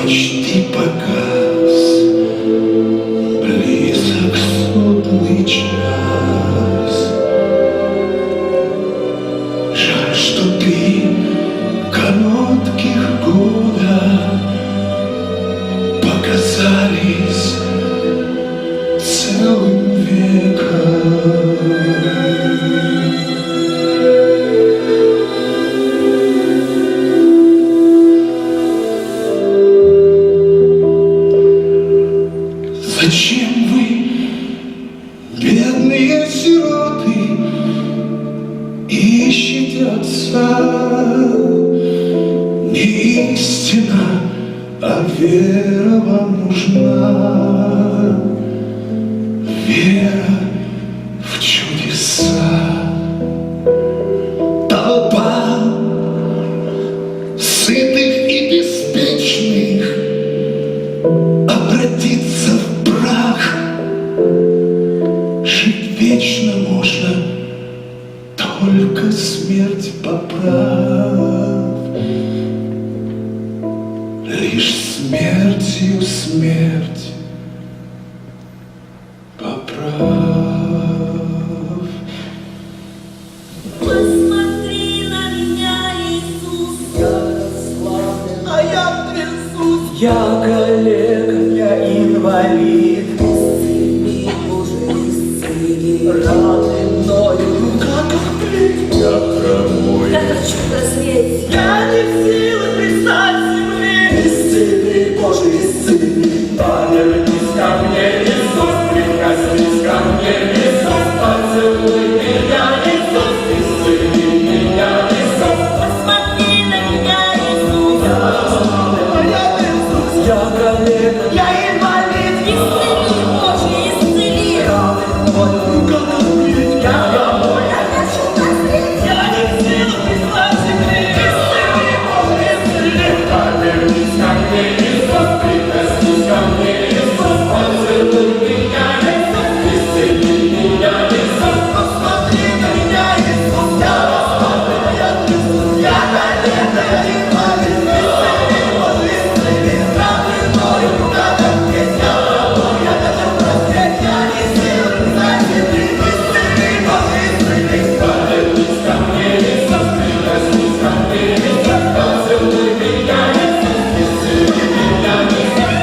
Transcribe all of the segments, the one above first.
почти погас, близок судный час. Жаль, что 3 коротких года показались целым веком. Зачем вы, бедные сироты, ищете отца? Не истина, а вера вам нужна. Вера в чудеса. Толпа сытых и беспечных обратится в прах. Жить вечно можно, только смерть поправ. Лишь смертью смерть поправ. Посмотри на меня, Иисус. Я расслаблен, А я трясусь. я калека, я инвалид. Исцели, Боже, исцели. Раны мною, как открыть? Я хромой. Я хочу прозреть. Я не в силах пристать к земле. Исцели, Боже, исцели. Повернись ко мне, Иисус, прикоснись ко мне, Иисус, поцелуй меня, Иисус, исцели меня, Иисус. Посмотри на меня, Иисус. Я калека, я инвалид. Исцели, Боже, исцели. Раны мною, как открыть? Я хромой. Я хочу прозреть. Я не в силах пристать к земле. Исцели, Боже, исцели. Повернись ко мне, Иисус, прикоснись ко мне, Иисус, поцелуй меня, Иисус, исцели меня, Иисус. Посмотри на меня, Иисус, я расслаблен, я трясусь, я калека, я инвалид. Исцели, Боже, исцели. Раны мною, как открыть? Я хромой, я хочу прозреть, я не в силах пристать к земле. Исцели, Боже, исцели. Повернись ко мне, Иисус, прикоснись ко мне, Иисус, поцелуй меня, Иисус, исцели меня, Иисус.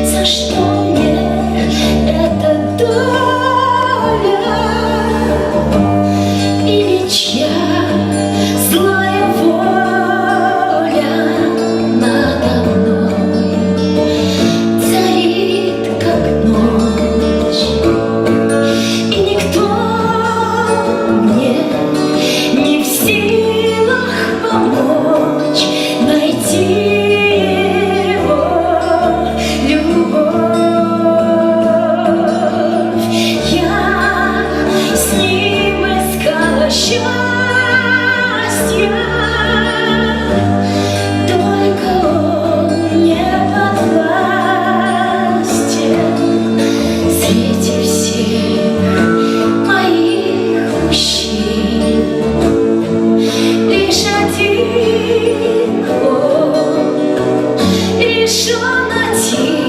За что мне эта доля? Или чья злая воля надо мной царит, как ночь, и никто мне не в силах помочь найти любовь. Я с ним искала счастья, только он не подвластен среди всех моих мужчин. Лишь один он решен один.